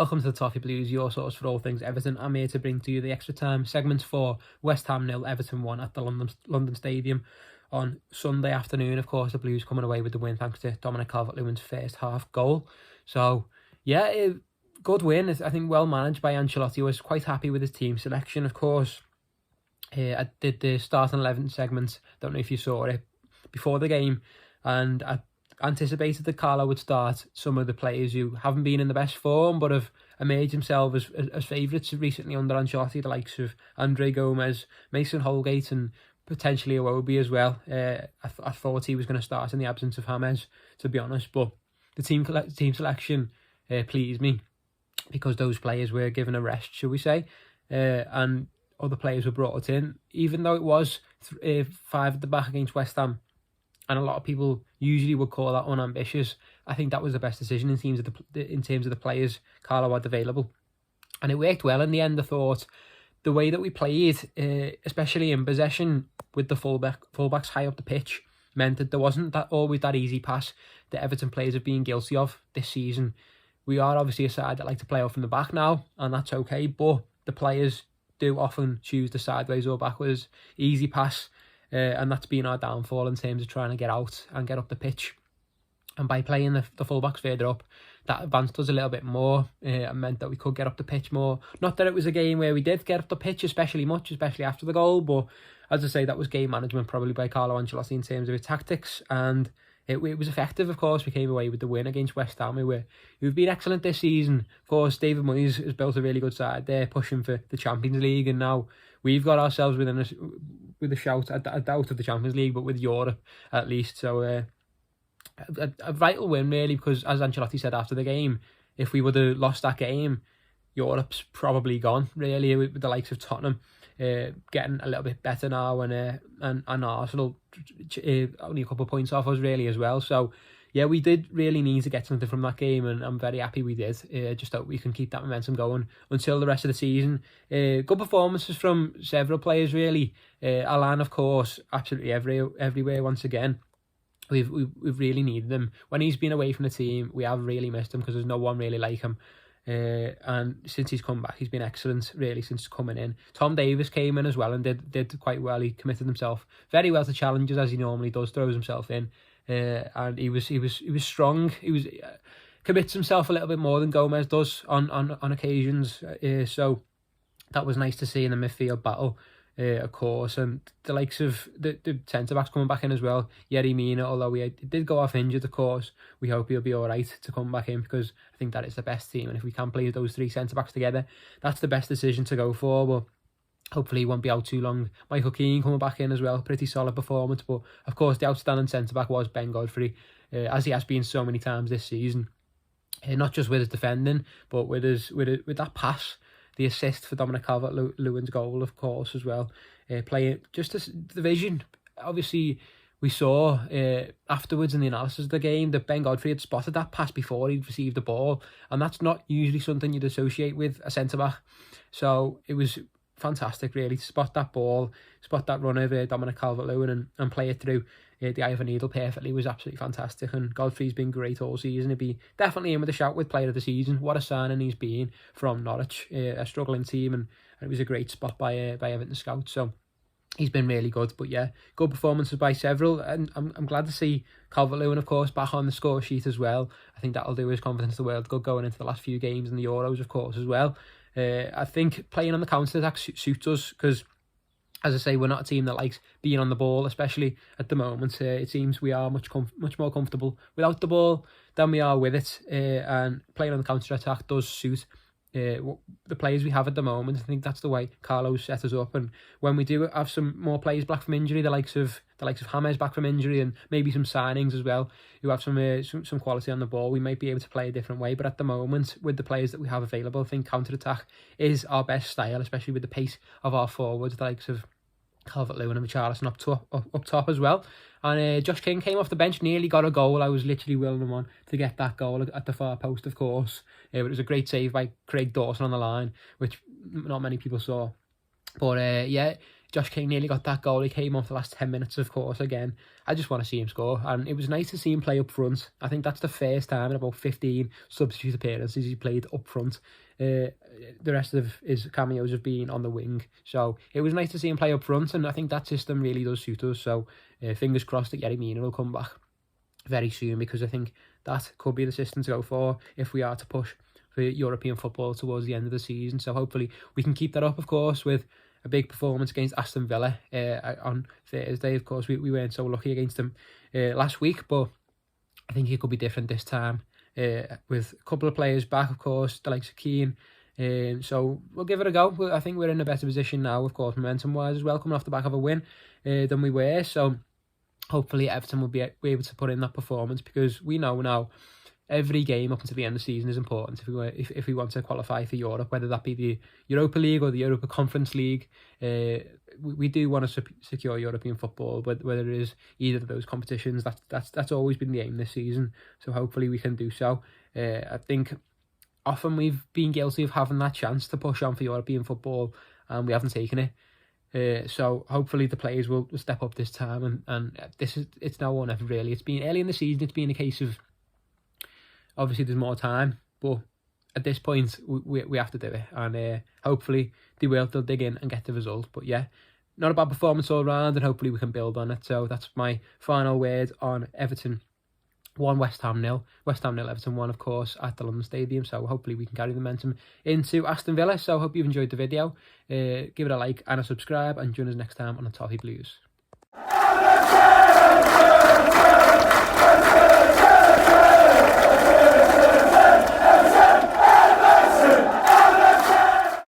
Welcome to the Toffee Blues, your source for all things Everton. I'm here to bring to you the extra time segments for West Ham 0, Everton 1 at the London Stadium on Sunday afternoon. Of course, the Blues coming away with the win thanks to Dominic Calvert-Lewin's first half goal. So, yeah, good win. I think well managed by Ancelotti. I was quite happy with his team selection, of course. I did the starting 11 segment, don't know if you saw it, before the game, and I anticipated that Carlo would start some of the players who haven't been in the best form but have emerged themselves as favourites recently under Ancelotti, the likes of Andre Gomez, Mason Holgate and potentially Iwobi as well. I thought he was going to start in the absence of James, to be honest, but the team selection pleased me because those players were given a rest, shall we say, and other players were brought in, even though it was 5 at the back against West Ham. And a lot of people usually would call that unambitious. I think that was the best decision in terms of the players Carlo had available. And it worked well in the end, I thought. The way that we played, especially in possession with the fullbacks high up the pitch, meant that there wasn't always that easy pass that Everton players have been guilty of this season. We are obviously a side that like to play off from the back now, and that's okay, but the players do often choose the sideways or backwards easy pass. And that's been our downfall in terms of trying to get out and get up the pitch. And by playing the fullbacks further up, that advanced us a little bit more and meant that we could get up the pitch more. Not that it was a game where we did get up the pitch especially after the goal, but as I say, that was game management probably by Carlo Ancelotti in terms of his tactics, and it was effective. Of course, we came away with the win against West Ham. We've been excellent this season. Of course, David Moyes has built a really good side there, pushing for the Champions League, and now we've got ourselves with a shout. I doubt of the Champions League, but with Europe at least. So a vital win really, because as Ancelotti said after the game, if we would have lost that game, Europe's probably gone really, with the likes of Tottenham getting a little bit better now, and Arsenal only a couple of points off us really as well. So yeah, we did really need to get something from that game, and I'm very happy we did. Just hope we can keep that momentum going until the rest of the season. Good performances from several players really. Alan, of course, absolutely everywhere once again. We've really needed him. When he's been away from the team, we have really missed him because there's no one really like him. And since he's come back, he's been excellent really since coming in. Tom Davies came in as well and did quite well. He committed himself very well to challenges, as he normally does, throws himself in. And he was strong. He commits himself a little bit more than Gomez does on occasions. So that was nice to see in the midfield battle, of course. And the likes of the centre backs coming back in as well. Yerry Mina, although he did go off injured, of course, we hope he'll be all right to come back in, because I think that is the best team. And if we can play those 3 centre backs together, that's the best decision to go for. But hopefully he won't be out too long. Michael Keane coming back in as well, pretty solid performance. But of course the outstanding centre-back was Ben Godfrey, as he has been so many times this season. Not just with his defending, but with that pass, the assist for Dominic Calvert-Lewin's goal, of course, as well. Playing just the vision. Obviously, we saw afterwards in the analysis of the game that Ben Godfrey had spotted that pass before he'd received the ball, and that's not usually something you'd associate with a centre-back. So it was fantastic really to spot that ball, spot that run of Dominic Calvert-Lewin and play it through the eye of a needle perfectly. Was absolutely fantastic, and Godfrey's been great all season. He'd be definitely in with a shout with player of the season. What a signing he's been from Norwich, a struggling team, and it was a great spot by Everton scouts. So he's been really good. But yeah, good performances by several, and I'm glad to see Calvert-Lewin, of course, back on the score sheet as well. I think that'll do his confidence the world good going into the last few games in the Euros, of course, as well. I think playing on the counter-attack suits us because, as I say, we're not a team that likes being on the ball, especially at the moment. It seems we are much more comfortable without the ball than we are with it, and playing on the counter-attack does suit the players we have at the moment. I think that's the way Carlo's set us up, and when we do have some more players back from injury, the likes of James back from injury, and maybe some signings as well who have some quality on the ball, we might be able to play a different way. But at the moment, with the players that we have available, I think counter-attack is our best style, especially with the pace of our forwards, the likes of Calvert-Lewin and Richarlison up top as well. And Josh King came off the bench, nearly got a goal. I was literally willing him on to get that goal at the far post, of course. But it was a great save by Craig Dawson on the line, which not many people saw. But yeah, Josh King nearly got that goal. He came off the last 10 minutes, of course, again. I just want to see him score. And it was nice to see him play up front. I think that's the first time in about 15 substitute appearances he played up front. The rest of his cameos have been on the wing. So it was nice to see him play up front. And I think that system really does suit us. So fingers crossed that Yerry Mina will come back very soon, because I think that could be the system to go for if we are to push for European football towards the end of the season. So hopefully we can keep that up, of course, with a big performance against Aston Villa on Thursday. Of course, we weren't so lucky against them last week, but I think it could be different this time with a couple of players back, of course, the likes of Keane. So we'll give it a go. I think we're in a better position now, of course, momentum-wise as well, coming off the back of a win than we were. So hopefully Everton will be able to put in that performance, because we know now every game up until the end of the season is important if we want to qualify for Europe, whether that be the Europa League or the Europa Conference League. We do want to secure European football, but whether it is either of those competitions, that's always been the aim this season. So hopefully we can do so. I think often we've been guilty of having that chance to push on for European football, and we haven't taken it. So hopefully the players will step up this time, and it's now or never really. It's been early in the season. It's been a case of, obviously there's more time, but at this point we have to do it, and hopefully they'll dig in and get the result. But yeah, not a bad performance all round, and hopefully we can build on it. So that's my final word on Everton 1, West Ham 0. West Ham 0, Everton 1, of course, at the London Stadium. So hopefully we can carry the momentum into Aston Villa. So hope you've enjoyed the video. Give it a like and a subscribe, and join us next time on the Toffee Blues.